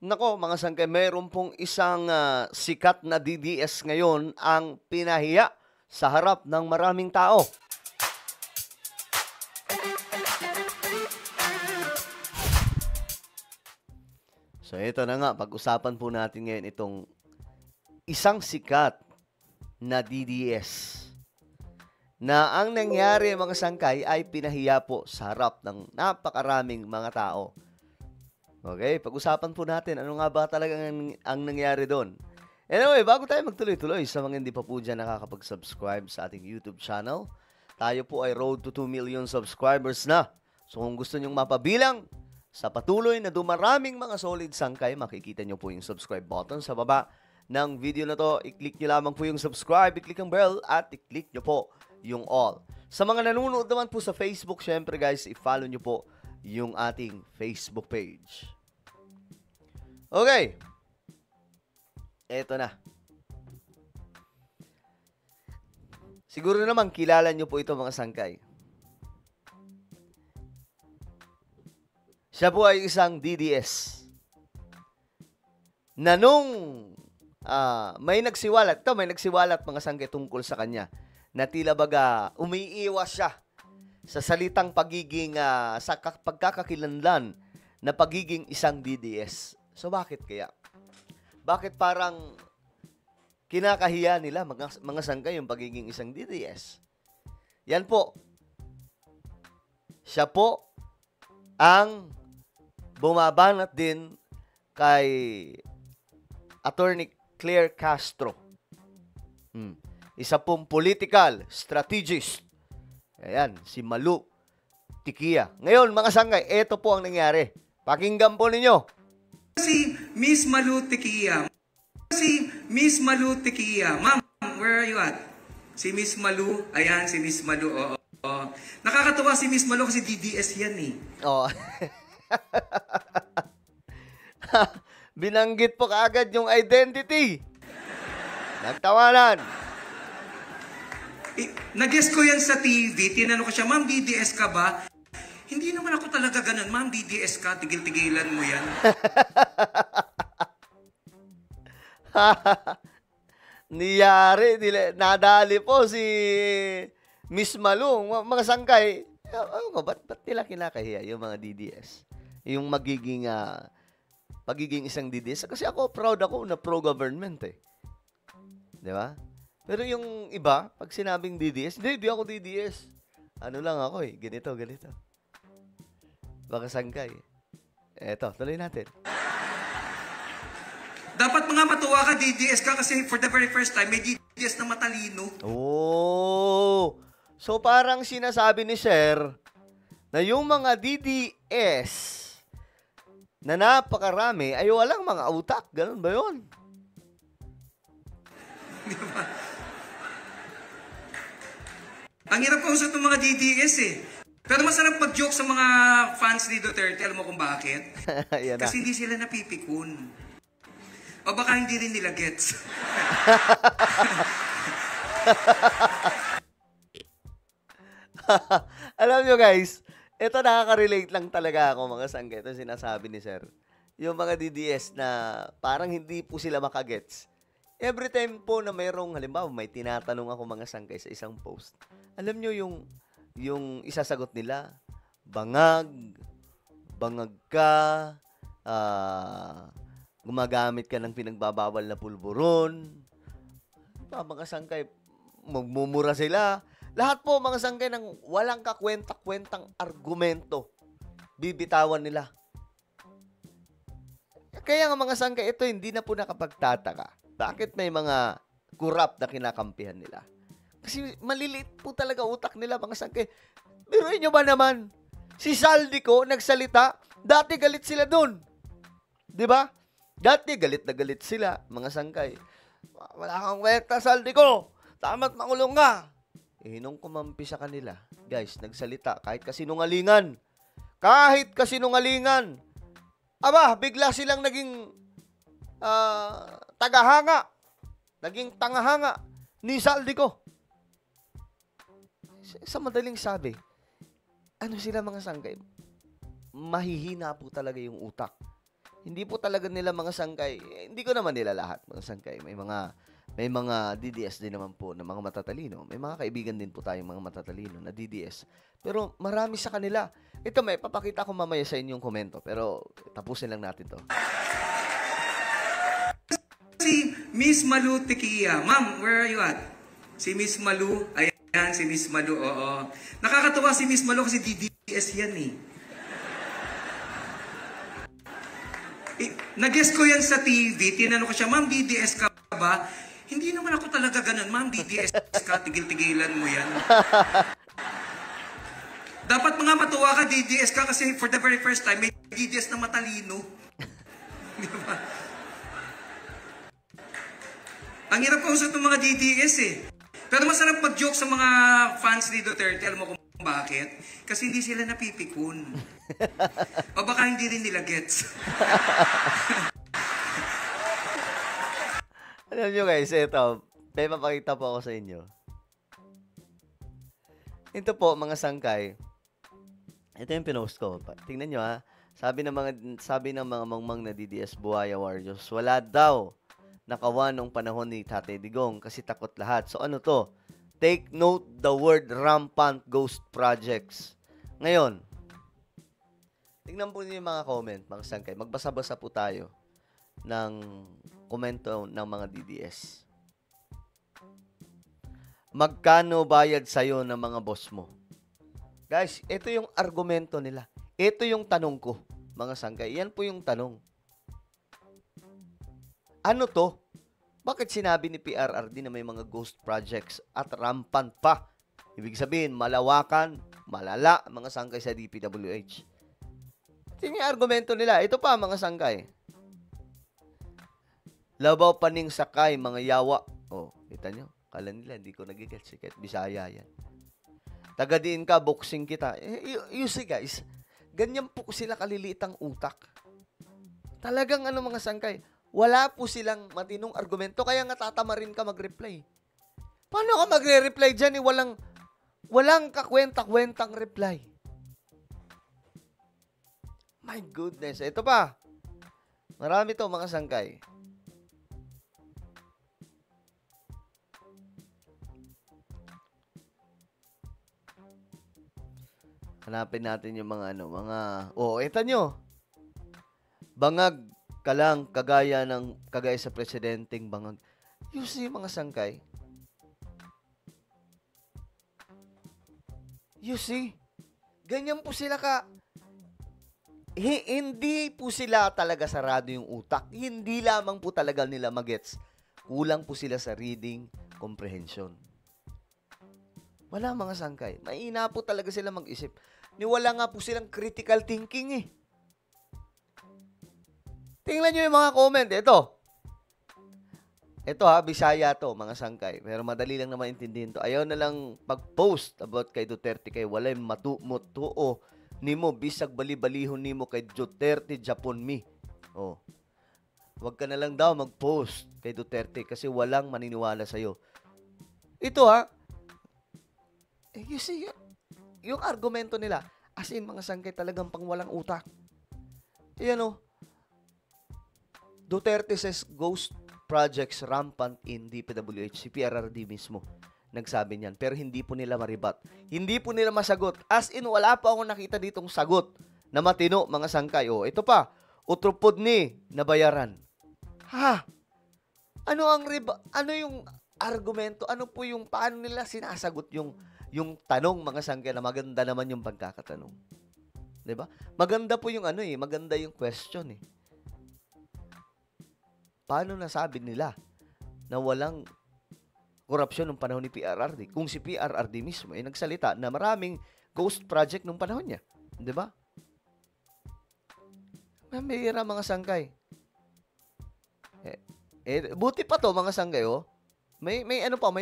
Nako, mga sangkay, mayroon pong isang sikat na DDS ngayon ang pinahiya sa harap ng maraming tao. So ito na nga, pag-usapan po natin ngayon itong isang sikat na DDS na ang nangyari mga sangkay ay pinahiya po sa harap ng napakaraming mga tao. Okay, pag-usapan po natin ano nga ba talaga ang nangyari doon. Anyway, bago tayo magtuloy-tuloy, sa mga hindi pa po dyan nakakapag-subscribe sa ating YouTube channel, tayo po ay road to 2 million subscribers na. So kung gusto nyong mapabilang sa patuloy na dumaraming mga solid sangkay, makikita nyo po yung subscribe button sa baba ng video na to. I-click nyo lamang po yung subscribe, i-click ang bell, at i-click nyo po yung all. Sa mga nanonood naman po sa Facebook, syempre guys, i-follow nyo po yung ating Facebook page. Okay. Eto na. Siguro naman kilala nyo po ito mga sangkay. Siya po ay isang DDS na nung may nagsiwalat mga sangkay tungkol sa kanya na tila baga umiiwas siya sa salitang pagiging, sa pagkakakilanlan na pagiging isang DDS. So, bakit kaya? Bakit parang kinakahiya nila mga sangkay yung pagiging isang DDS? Yan po. Siya po ang bumabanat din kay Attorney Claire Castro. Isa pong political strategist. Ayan, si Malu Tikia. Ngayon, mga sangkay, ito po ang nangyari. Pakinggan po ninyo. Si Miss Malu Tikia. Ma'am, where are you at? Si Miss Malu. Ayan, si Miss Malu. Oo. Nakakatuwa si Miss Malu kasi DDS yan eh. Oh. Binanggit po kaagad yung identity. Nagtawanan. Nag-guess ko yan sa TV, tinanong ko siya, ma'am, DDS ka ba? Hindi naman ako talaga ganun, ma'am, DDS ka, tigil-tigilan mo yan. Niyari, nadali po si Miss Malu, mga sangkay. Ba't nila kinakahiya yung mga DDS? Yung pagiging isang DDS. Kasi ako, proud ako na pro-government eh. Di ba? Pero yung iba, pag sinabing DDS, hindi ako DDS. Ano lang ako eh, ganito. Baka sangkay. Eto, tuloy natin. Dapat mga matuwa ka, DDS ka, kasi for the very first time, may DDS na matalino. Oh! So parang sinasabi ni Sir na yung mga DDS na napakarami ay walang mga utak. Ganun ba yun? Di ba? Ang hirap kausap ng mga DDS eh. Pero masarap mag-joke sa mga fans ni Duterte. Alam mo kung bakit? Kasi hindi sila napipikun. O baka hindi rin nila gets. Alam nyo guys, ito nakaka-relate lang talaga ako mga sangkay. Ito sinasabi ni Sir. Yung mga DDS na parang hindi po sila makagets. Every time po na mayroong, halimbawa, may tinatanong ako mga sangkay sa isang post. Alam nyo yung isasagot nila, bangag ka, gumagamit ka ng pinagbabawal na pulburon. Mga sangkay, magmumura sila. Lahat po mga sangkay ng walang kakwenta-kwentang argumento, bibitawan nila. Kaya nga mga sangkay, ito hindi na po nakapagtataka. Bakit may mga kurap na kinakampihan nila? Kasi maliliit po talaga utak nila mga sangkay. Biruin nyo ba naman? Si Saldico nagsalita, dati galit sila dun. Diba? Dati galit na galit sila, mga sangkay. Wala kang kwenta, Saldico. Tama't makulong ka. Nung kumampi sa kanila, guys, nagsalita kahit kasinungalingan. Aba, bigla silang naging tagahanga. Naging tangahanga ni Saldico. Sa madaling sabi, ano sila mga sangkay? Mahihina po talaga yung utak. Hindi po talaga nila mga sangkay. Hindi ko naman nila lahat mga sangkay. May mga DDS din naman po na mga matatalino. May mga kaibigan din po tayong mga matatalino na DDS. Pero marami sa kanila. Ito, may papakita ko mamaya sa inyong komento. Pero tapusin lang natin to. Si Miss Malu Tequia. Ma'am, where are you at? Si Miss Malu. Ayan, si Miss Malu. Oo. Nakakatuwa si Miss Malu kasi DDS yan eh. Nag-guess ko yan sa TV. Tinanong ko siya, Ma'am, DDS ka ba? Hindi naman ako talaga ganun. Ma'am, DDS ka. Tigil-tigilan mo yan. Dapat mga matuwa ka, DDS ka, kasi for the very first time, may DDS na matalino. Di ba? Ang hirap kausap ng mga DDS eh. Pero masarap mag-joke sa mga fans ni Duterte. Alam mo kung bakit? Kasi hindi sila napipikun. O baka hindi rin nila gets. Alam nyo guys, ito, may mapakita po ako sa inyo. Ito po, mga sangkay. Ito yung pinost ko. Tingnan nyo ha. Sabi ng mga mangmang na DDS Buhaya Warriors, wala daw nakawan nung panahon ni Tatay Digong kasi takot lahat. So ano to? Take note the word rampant ghost projects. Ngayon, tingnan po niyo yung mga comment, mga sangkay. Magbasa-basa po tayo ng komento ng mga DDS. Magkano bayad sa'yo ng mga boss mo? Guys, ito yung argumento nila. Ito yung tanong ko, mga sangkay. Yan po yung tanong. Ano to? Bakit sinabi ni PRRD na may mga ghost projects at rampant pa? Ibig sabihin, malawakan, malala, mga sangkay sa DPWH. Ito yung argumento nila. Ito pa, mga sangkay. Labaw paning sakay, mga yawa. Oh, kita nyo? Kala nila, hindi ko nagigets. Kahit Bisaya yan. Tagadiin ka, boxing kita. You see guys, ganyan po sila kaliliit ang utak. Talagang ano mga sangkay, wala po silang matinong argumento, kaya nga tatama rin ka mag-reply. Paano ka magre-reply dyan? Walang kakwenta-kwentang reply. My goodness. Ito pa. Marami to mga sangkay. Hanapin natin yung mga ito nyo. Bangag ka lang kagaya sa presidenteng bangag. You see, mga sangkay. You see? Ganyan po sila ka. Hindi po sila talaga sarado yung utak. Hindi lamang po talaga nila magets. Kulang po sila sa reading comprehension. Wala mga sangkay. Mahina po talaga sila mag-isip. Wala nga po silang critical thinking eh. Tingnan nyo yung mga comment. Ito ha, Bisaya to, mga sangkay. Pero madali lang naman intindihin to. Ayaw na lang pag-post about kay Duterte kay walay matuo nimo bisag bali-balihon nimo kay Duterte Japon mi. Oh. Huwag ka na lang daw mag-post kay Duterte kasi walang maniniwala sa'yo. Ito ha, you see, yung argumento nila, as in mga sangkay talagang pang walang utak. Ayan o, Duterte says ghost projects rampant in DPWH. Si PRRD mismo nagsabi niyan. Pero hindi po nila maribat. Hindi po nila masagot. As in, wala pa akong nakita ditong sagot na matino, mga sangkay. O, ito pa. Utrupod ni nabayaran. Ha? Ano yung argumento? Ano po yung, paano nila sinasagot yung tanong, mga sangkay, na maganda naman yung pagkakatanong. Diba? Maganda po yung maganda yung question eh. Paano nasabi nila na walang korupsyon ng panahon ni PRRD kung si PRRD mismo ay nagsalita na maraming ghost project nung panahon niya? Diba? Mamira mga sangkay. Buti pa to mga sangkay, oh. May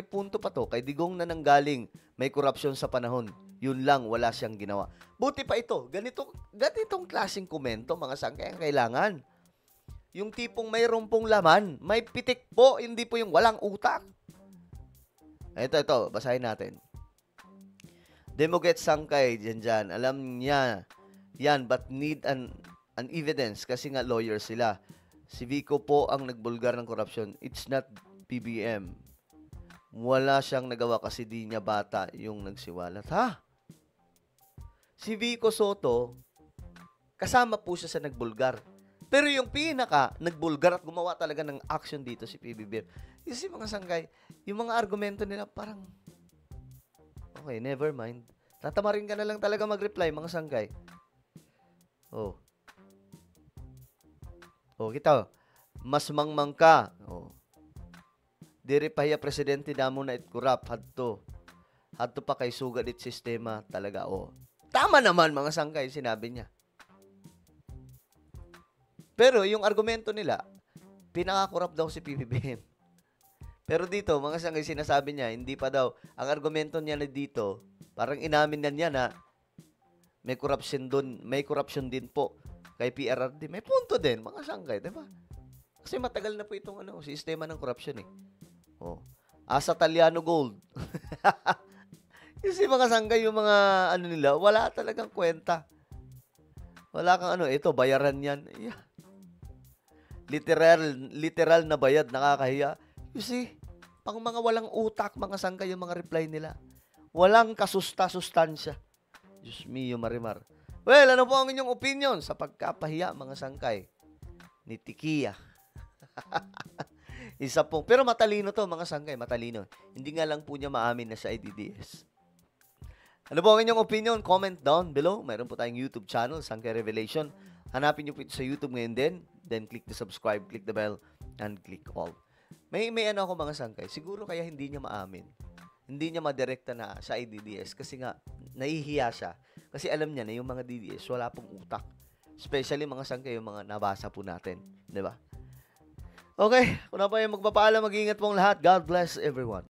punto pa to. Kay Digong na nanggaling, may korupsyon sa panahon. Yun lang, wala siyang ginawa. Buti pa ito. Ganitong klaseng komento, mga sangkay, ang kailangan. Yung tipong mayroon pong laman, may pitik po, hindi po yung walang utak. Ito, basahin natin. Demoget sangkay, dyan. Alam niya yan, but need an an evidence kasi nga lawyer sila. Si Vico po ang nagbulgar ng korupsyon. It's not BBM. Wala siyang nagawa kasi di niya bata yung nagsiwalat. Ha? Si Vico Soto, kasama po siya sa nagbulgar. Pero yung pinaka nagbulgar at gumawa talaga ng action dito si PBBM. Kasi mga sanggay, yung mga argumento nila parang, okay, never mind. Tatamarin ka na lang talaga mag-reply, mga sanggay. Oh. Oh, kita. Mas mangmang ka. Oh. Diri pa hiya presidente damo na it corrupt hadto. Hadto pa kay sugad it sistema talaga. Oh. Tama naman mga sanggay sinabi niya. Pero yung argumento nila, pinaka-corrupt daw si PBBM. Pero dito, mga sanggay sinasabi niya, hindi pa daw. Ang argumento niya na dito, parang inamin na niya na may corruption din po kay PRRD. May punto din, mga sanggay, di ba? Kasi matagal na po itong sistema ng corruption eh. Oh. Asa Taliano Gold. Kasi mga sanggay, yung mga nila, wala talagang kwenta. Wala kang ito, bayaran yan. Yeah. Literal na bayad, nakakahiya. You see, pang mga walang utak, mga sanggay, yung mga reply nila. Walang kasusta-sustansya. Diyos mio, Marimar. Well, ano po ang inyong opinion sa pagkapahiya, mga sangkay ni Tikia? Isa pong, pero matalino to, mga sangkay, matalino. Hindi nga lang po niya maamin na siya ay DDS. Ano po ang inyong opinion? Comment down below. Mayroon po tayong YouTube channel, Sangkay Revelation. Hanapin niyo po ito sa YouTube ngayon din. Then click the subscribe, click the bell, and click all. May ako mga sangkay. Siguro kaya hindi niya maamin. Hindi niya madirekta na sa DDS kasi nga nahihiya siya. Kasi alam niya na yung mga DDS wala pong utak. Especially mga sangkay, yung mga nabasa po natin. Di ba? Okay, kung na pa yung magpapaalam, mag-iingat pong lahat. God bless everyone.